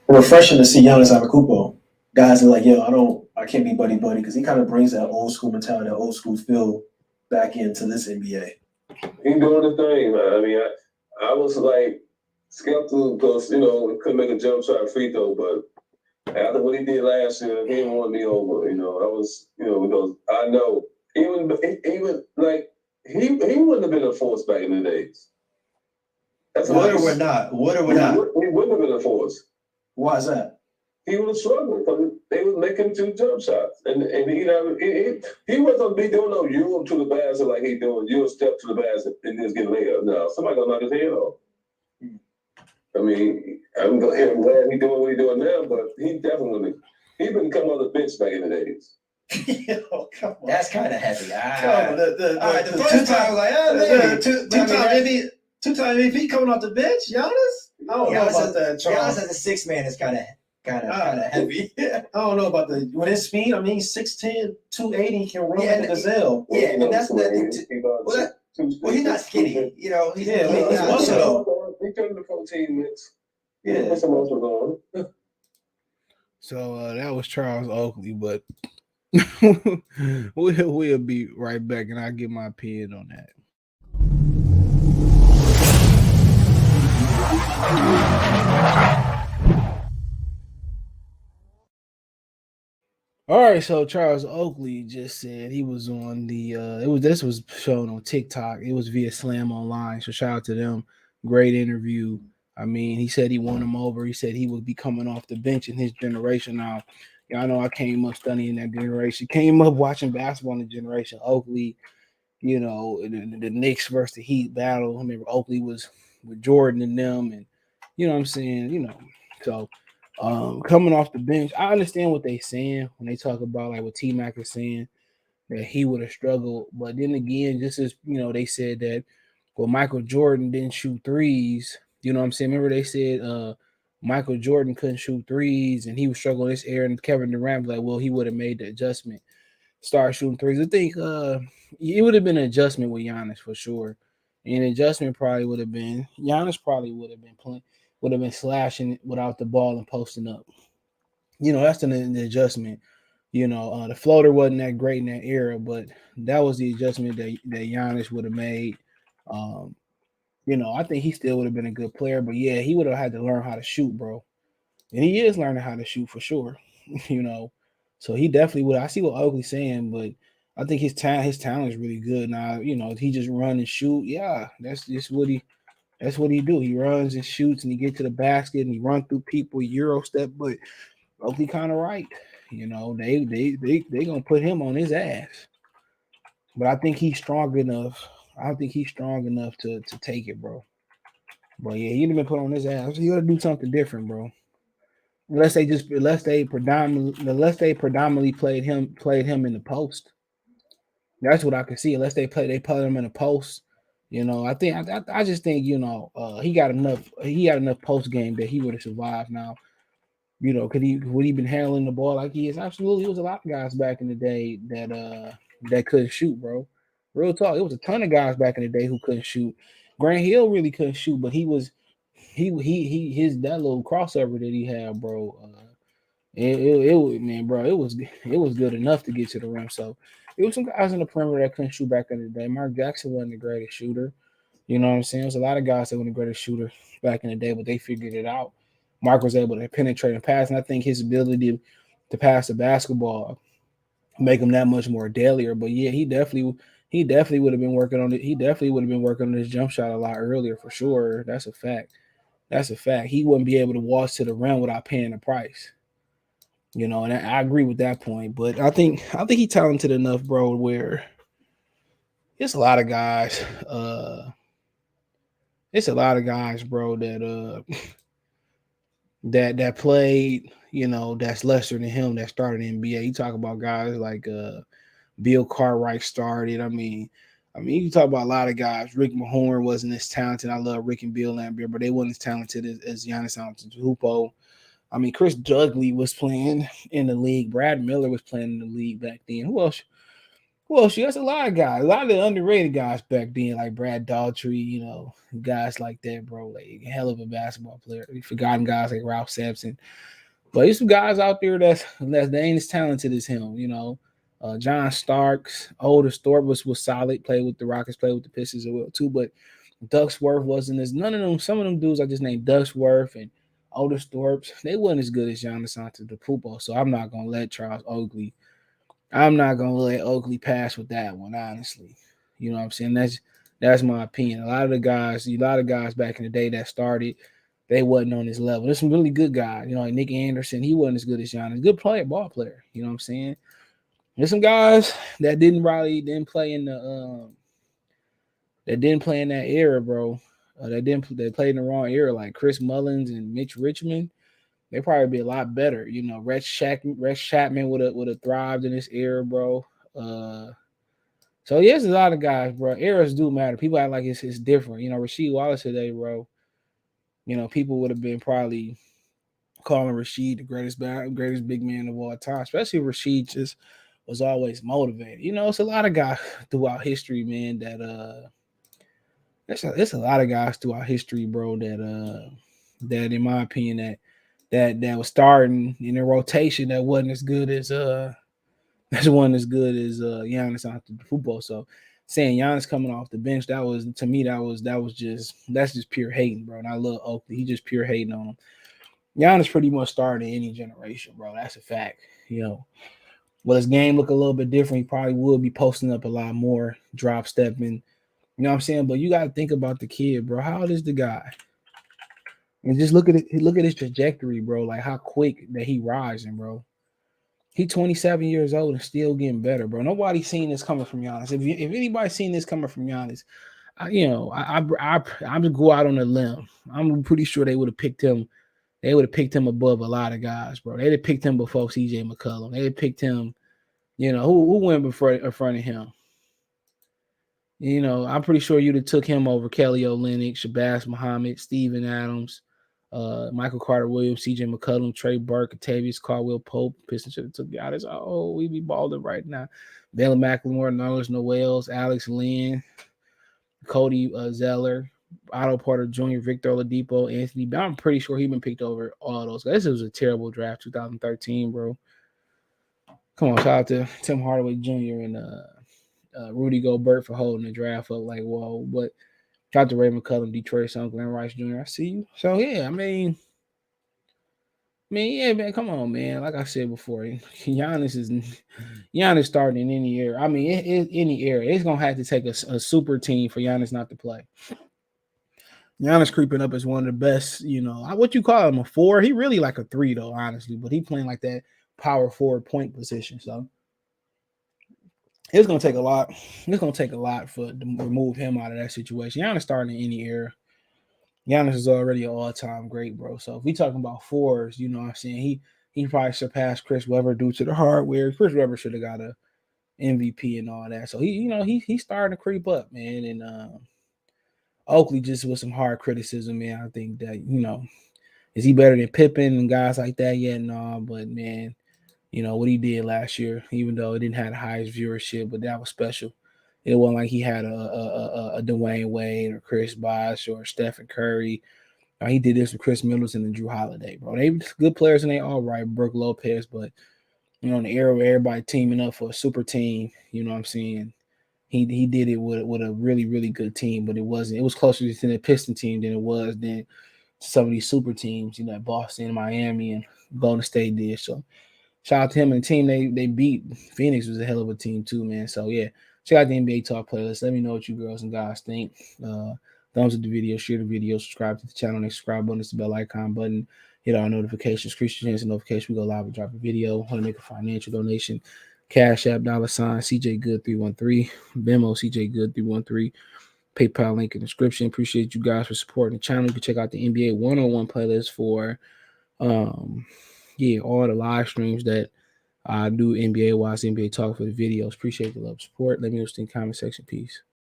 refreshing to see Giannis Antetokounmpo. Guys are like, yo, I can't be buddy buddy because he kind of brings that old school mentality, that old school feel back into this NBA. He doing the thing, man. I mean, I was like skeptical because he couldn't make a jump shot free throw, but after what he did last year, he won me over. I was because I know even like he wouldn't have been a force back in the days. That's what we're not. What are we not? He wouldn't have been a force. Why is that? He would have struggled because they was making two jump shots, and he wasn't be doing no Euro to the basket like he doing Euro step to the basket and just get layup. No, somebody gonna knock his head off. I mean, I'm glad he doing what he doing now, but he definitely he been come on the bench back in the days. Yo, come on. That's kind of heavy. The first time I was like, two-time MVP coming off the bench, Giannis. I don't know about that, Charles. Giannis as a six man is kind of heavy. I don't know about with his speed. I mean, 6'10", 280, he can run like a gazelle. Yeah, and that's the well, he's not skinny. He's muscle. He turned to 14 minutes. Yeah, some muscle on. So that was Charles Oakley, but we'll be right back, and I'll get my opinion on that. All right, so Charles Oakley just said he was on the this was shown on TikTok. It was via Slam Online. So shout out to them. Great interview. I mean, he said he won him over. He said he would be coming off the bench in his generation. Now, y'all know I came up studying that generation. Came up watching basketball in the generation. Oakley, the Knicks versus the Heat battle. I remember Oakley was with Jordan and them, and you know what I'm saying, so coming off the bench, I understand what they're saying when they talk about like what T-Mac is saying, that he would have struggled. But then again, just as they said that Michael Jordan didn't shoot threes. You know what I'm saying? Remember they said Michael Jordan couldn't shoot threes and he was struggling this year, and Kevin Durant was like, well, he would have made the adjustment, start shooting threes. I think it would have been an adjustment with Giannis for sure. And adjustment probably would have been Giannis probably would have been playing. Would have been slashing without the ball and posting up. That's the adjustment. The floater wasn't that great in that era, but that was the adjustment that Giannis would have made. I think he still would have been a good player, but yeah, he would have had to learn how to shoot, bro. And he is learning how to shoot for sure. So he definitely would. I see what Oakley's saying, but I think his talent is really good. Now, he just run and shoot. Yeah, that's just what he. That's what he do. He runs and shoots, and he get to the basket, and he run through people, Euro step. But Oakley kind of right. They gonna put him on his ass. But I think he's strong enough. I think he's strong enough to take it, bro. But yeah, he'd have been put on his ass. You gotta do something different, bro. Unless they predominantly played him in the post. That's what I can see. Unless they put him in the post. I just think he got enough post game that he would have survived. Now, would he been handling the ball like he is? Absolutely. There was a lot of guys back in the day that couldn't shoot, bro. Real talk. It was a ton of guys back in the day who couldn't shoot. Grant Hill really couldn't shoot, but his that little crossover that he had, bro. Bro, it was good enough to get to the rim. So it was some guys in the perimeter that couldn't shoot back in the day. Mark Jackson wasn't the greatest shooter. You know what I'm saying? There's a lot of guys that weren't the greatest shooter back in the day, but they figured it out. Mark was able to penetrate and pass, and I think his ability to pass the basketball make him that much more deadlier. But yeah, he definitely would have been working on it. He definitely would have been working on his jump shot a lot earlier for sure. That's a fact. He wouldn't be able to walk to the rim without paying the price. And I agree with that point. But I think he's talented enough, bro, where it's a lot of guys. It's a lot of guys, bro, that played, that's lesser than him that started in NBA. You talk about guys like Bill Cartwright started. I mean, you talk about a lot of guys. Rick Mahorn wasn't as talented. I love Rick and Bill Laimbeer, but they weren't as talented as Giannis Antetokounmpo. I mean, Chris Dudley was playing in the league. Brad Miller was playing in the league back then. Who else? Well, she has a lot of guys, a lot of the underrated guys back then, like Brad Daughtry, guys like that, bro. Like hell of a basketball player. We forgotten guys like Ralph Sampson. But there's some guys out there that ain't as talented as him. John Starks, Otis Thorpe was solid, played with the Rockets, played with the Pistons as well too. But Ducksworth wasn't as none of them. Some of them dudes I just named Ducksworth and Otis Thorpe, they wasn't as good as Giannis Antetokounmpo. So I'm not gonna let Charles Oakley. I'm not gonna let Oakley pass with that one, honestly. You know what I'm saying? That's my opinion. A lot of guys back in the day that started, they wasn't on this level. There's some really good guys, like Nick Anderson. He wasn't as good as Giannis. Good player, ball player. You know what I'm saying? There's some guys that didn't play in that era, bro. They played in the wrong era, like Chris Mullins and Mitch Richmond. They probably be a lot better. Rex Chapman would have thrived in this era, bro. So yes, a lot of guys, bro. Eras do matter. People act like it's different. Rasheed Wallace today, bro. People would have been probably calling Rasheed the greatest big man of all time, especially Rasheed just was always motivated. It's a lot of guys throughout history, man, that it's a lot of guys throughout history, bro, that in my opinion that was starting in a rotation that wasn't as good as Giannis Antetokounmpo. So saying Giannis coming off the bench, that's just pure hating, bro. And I love Oakley. He just pure hating on him. Giannis pretty much started in any generation, bro. That's a fact. Will his game look a little bit different? He probably would be posting up a lot more, drop stepping. You know what I'm saying? But you got to think about the kid, bro. How old is the guy? And just look at it. Look at his trajectory, bro. Like how quick that he rising, bro. He 27 years old and still getting better, bro. Nobody's seen this coming from Giannis. If anybody's seen this coming from Giannis, I'm gonna go out on a limb. I'm pretty sure they would have picked him. They would have picked him above a lot of guys, bro. They'd have picked him before CJ McCollum. They'd have picked him. Who went before in front of him? I'm pretty sure you'd have took him over Kelly Olynyk, Shabazz Muhammad, Steven Adams, Michael Carter Williams, CJ McCollum, Trey Burke, Tavius Caldwell Pope. Pistons should have took Giannis. Oh, we be balling right now. Baylor McLemore, Nerlens Noel, Alex Lynn, Cody Zeller, Otto Porter Jr., Victor Oladipo, Anthony. I'm pretty sure he been picked over all those guys. This was a terrible draft, 2013, bro. Come on, shout out to Tim Hardaway Jr. and Rudy Gobert for holding the draft up like whoa. But shout out to Ray McCullum, Detroit son, Glenn Rice Jr. I see you. So yeah, I mean, yeah, man, come on, man. Like I said before, Giannis starting in any era. I mean, any era, it's gonna have to take a super team for Giannis not to play. Giannis creeping up as one of the best. What you call him, a 4? He really like a 3 though, honestly. But he playing like that power forward point position. So it's gonna take a lot. It's gonna take a lot to remove him out of that situation. Giannis starting in any era. Giannis is already an all-time great, bro. So if we talking about 4s, you know what I'm saying? He probably surpassed Chris Webber due to the hardware. Chris Webber should have got a MVP and all that. So he's starting to creep up, man. And Oakley just with some hard criticism, man. I think that, is he better than Pippen and guys like that? Yeah, no, but man, what he did last year, even though it didn't have the highest viewership, but that was special. It wasn't like he had a Dwayne Wade or Chris Bosh or Stephen Curry. He did this with Chris Middleton and Drew Holiday, bro. They good players and they all right. Brooke Lopez, but in the era where everybody teaming up for a super team, you know what I'm saying? He did it with a really, really good team, but it wasn't. It was closer to the Piston team than it was than some of these super teams, Boston, Miami, and Golden State did. So shout out to him and the team they beat. Phoenix was a hell of a team too, man. So yeah, check out the NBA Talk playlist. Let me know what you girls and guys think. Thumbs up the video, share the video, subscribe to the channel. Next subscribe button is the bell icon button. Hit our notifications, Christian chance notification. We go live and drop a video. Want to make a financial donation? Cash App $ CJ Good 313, Venmo CJ Good 313. PayPal link in the description. Appreciate you guys for supporting the channel. You can check out the NBA 101 playlist for all the live streams that I do NBA Watch NBA Talk for the videos. Appreciate the love support. Let me know in the comment section. Peace.